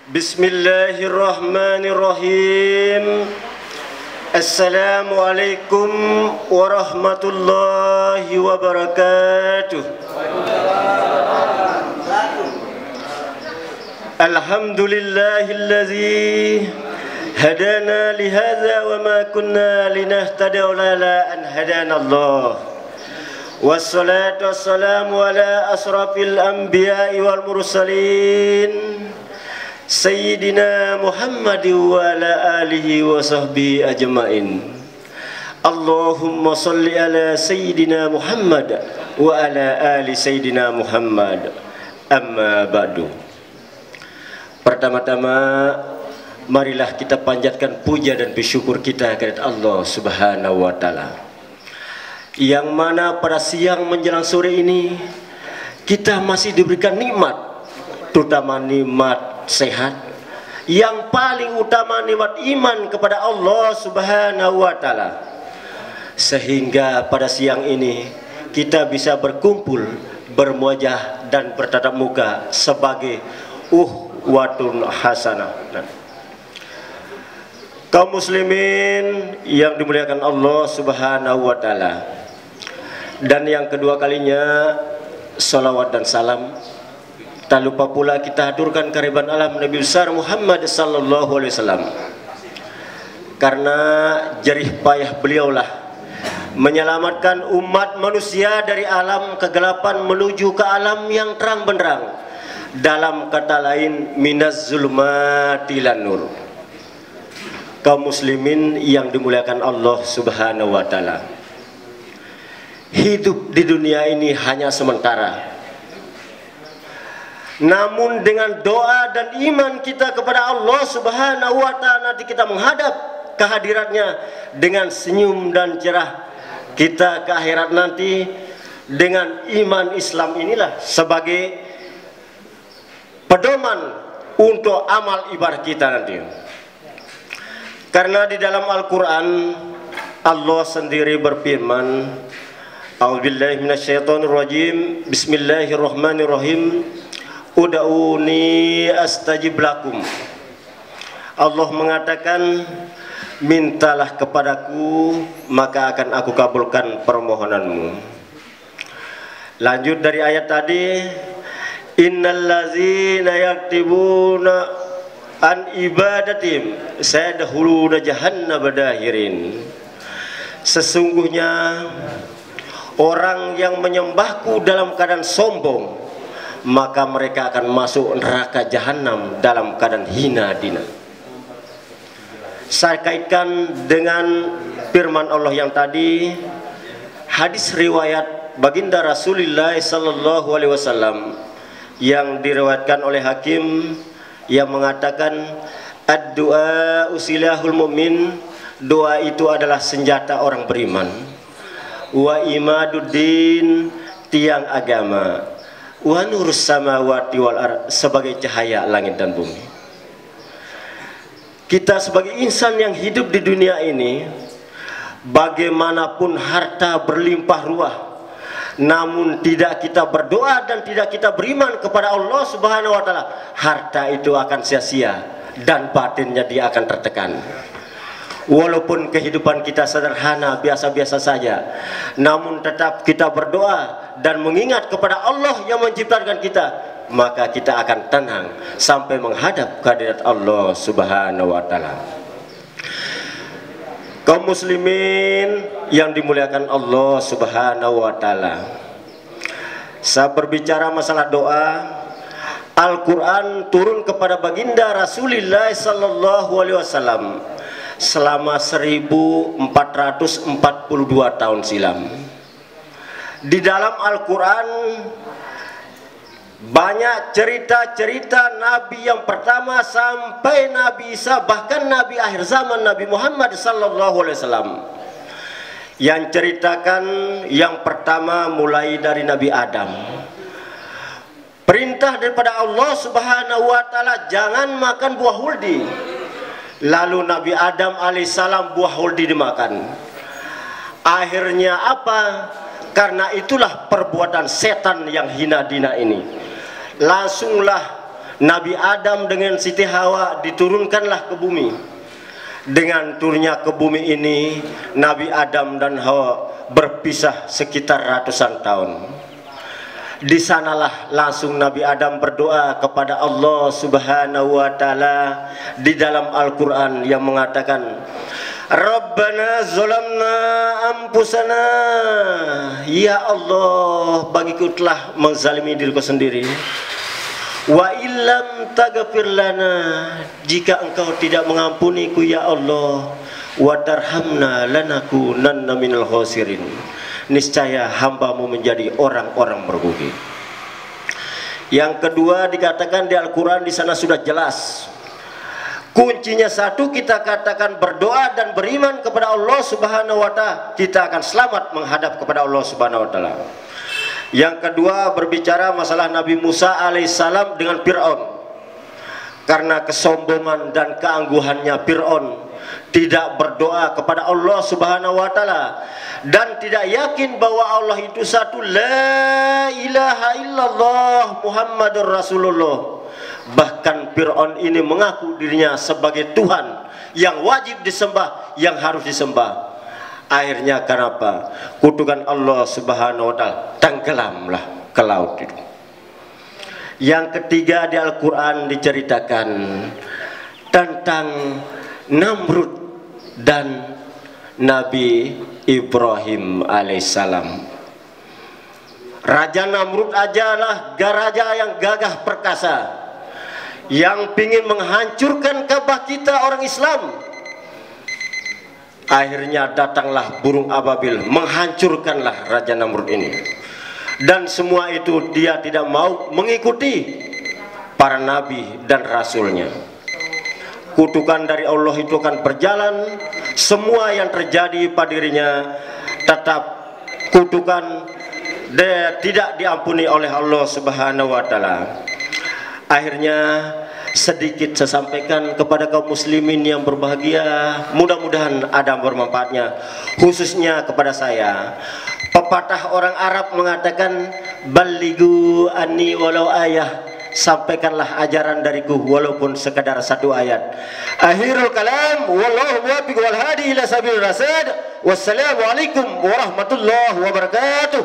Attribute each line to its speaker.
Speaker 1: Bismillahirrahmanirrahim. Assalamualaikum warahmatullahi wabarakatuh. Alhamdulillahillazi hadana lihadza wa ma kunna linahtadiya laula an hadanallah. Wassalatu wassalamu ala asrafil anbiya'i wal mursalin Sayyidina Muhammad wa ala alihi wa sahbihi ajma'in. Allahumma salli ala Sayyidina Muhammad wa ala ali Sayyidina Muhammad. Amma ba'du. Pertama-tama marilah kita panjatkan puja dan bersyukur kita kepada Allah Subhanahu wa taala, yang mana pada siang menjelang sore ini kita masih diberikan nikmat, terutama nikmat sehat, yang paling utama nikmat iman kepada Allah Subhanahu wa taala, sehingga pada siang ini kita bisa berkumpul, bermuajah dan bertatap muka sebagai uhwatun hasanah. Kaum muslimin yang dimuliakan Allah Subhanahu wa taala, dan yang kedua kalinya salawat dan salam tak lupa pula kita haturkan kehadiran alam Nabi besar Muhammad sallallahu alaihi wasallam, karena jerih payah beliaulah menyelamatkan umat manusia dari alam kegelapan menuju ke alam yang terang benderang, dalam kata lain minaz zulmati lan nur. Kaum muslimin yang dimuliakan Allah Subhanahu wa taala, hidup di dunia ini hanya sementara. Namun dengan doa dan iman kita kepada Allah Subhanahu wa taala, nanti kita menghadap kehadiratnya dengan senyum dan cerah. Kita ke akhirat nanti dengan iman Islam inilah sebagai pedoman untuk amal ibadah kita nanti. Karena di dalam Al-Quran Allah sendiri berfirman, A'udzubillahi minasyaitonirrajim, Bismillahirrahmanirrahim, Uda'uni astajib lakum. Allah mengatakan, mintalah kepadaku maka akan aku kabulkan permohonanmu. Lanjut dari ayat tadi, innallazina yaktibuna an ibadatim sayadkhuluna jahannama dahirin. Sesungguhnya orang yang menyembahku dalam keadaan sombong, maka mereka akan masuk neraka jahanam dalam keadaan hina dina. Saya kaitkan dengan firman Allah yang tadi, hadis riwayat baginda Rasulullah sallallahu alaihi wasallam yang diriwayatkan oleh Hakim, yang mengatakan ad-du'a usilahul mu'min, doa itu adalah senjata orang beriman, wa imaduddin, tiang agama, wa nurus samawati wal ardh, sebagai cahaya langit dan bumi. Kita sebagai insan yang hidup di dunia ini, bagaimanapun harta berlimpah ruah, namun tidak kita berdoa dan tidak kita beriman kepada Allah Subhanahu wa taala, harta itu akan sia-sia dan batinnya dia akan tertekan. Walaupun kehidupan kita sederhana, biasa-biasa saja, namun tetap kita berdoa dan mengingat kepada Allah yang menciptakan kita, maka kita akan tenang sampai menghadap kehadirat Allah Subhanahu wa taala. Kaum muslimin yang dimuliakan Allah Subhanahu wa taala, saya berbicara masalah doa. Al-Quran turun kepada baginda Rasulullah sallallahu alaihi wasallam selama 1442 tahun silam. Di dalam Al-Quran banyak cerita-cerita Nabi yang pertama sampai Nabi Isa, bahkan Nabi akhir zaman Nabi Muhammad sallallahu alaihi wasallam, yang ceritakan yang pertama mulai dari Nabi Adam. Perintah daripada Allah Subhanahu wa taala, jangan makan buah huldi. Lalu Nabi Adam alaihissalam buah huldi dimakan. Akhirnya apa? Karena itulah perbuatan setan yang hina dina ini, langsunglah Nabi Adam dengan Siti Hawa diturunkanlah ke bumi. Dengan turunnya ke bumi ini, Nabi Adam dan Hawa berpisah sekitar ratusan tahun. Di sanalah langsung Nabi Adam berdoa kepada Allah Subhanahu wa taala di dalam Al-Qur'an yang mengatakan, Rabbana zalamna anfusana, ya Allah, bagiku telah menzalimi diriku sendiri. Wa illam taghfir lana, jika engkau tidak mengampuniku ya Allah, wa tarhamna lanakunanna minal khasirin, niscaya hambamu menjadi orang-orang merugi. Yang kedua dikatakan di Al-Quran, di sana sudah jelas. Kuncinya satu, kita katakan berdoa dan beriman kepada Allah Subhanahu wa taala, kita akan selamat menghadap kepada Allah Subhanahu wa taala. Yang kedua berbicara masalah Nabi Musa alaihissalam dengan Fir'aun. Karena kesombongan dan keangguhannya Fir'aun tidak berdoa kepada Allah Subhanahu wa taala dan tidak yakin bahwa Allah itu satu, la ilaha illallah Muhammadur Rasulullah. Bahkan Fir'aun ini mengaku dirinya sebagai Tuhan yang wajib disembah, yang harus disembah. Akhirnya kenapa? Kutukan Allah Subhanahu wa taala, tenggelamlah ke laut itu. Yang ketiga di Al-Quran diceritakan tentang Namrud dan Nabi Ibrahim alaihissalam. Raja Namrud adalah raja yang gagah perkasa, yang ingin menghancurkan Ka'bah kita orang Islam. Akhirnya datanglah burung ababil, menghancurkanlah Raja Namrud ini. Dan semua itu dia tidak mau mengikuti para nabi dan rasulnya. Kutukan dari Allah itu akan berjalan, semua yang terjadi pada dirinya tetap kutukan tidak diampuni oleh Allah Subhanahu wa taala. Akhirnya sedikit saya sampaikan kepada kaum muslimin yang berbahagia, mudah-mudahan ada bermanfaatnya, khususnya kepada saya. Pepatah orang Arab mengatakan, balighu anni walau ayah, sampaikanlah ajaran dariku walaupun sekadar satu ayat. Akhirul kalam, wallahu muwaffiq wal hadi ila sabilir rasyad. Wassalamu alaikum warahmatullahi wabarakatuh.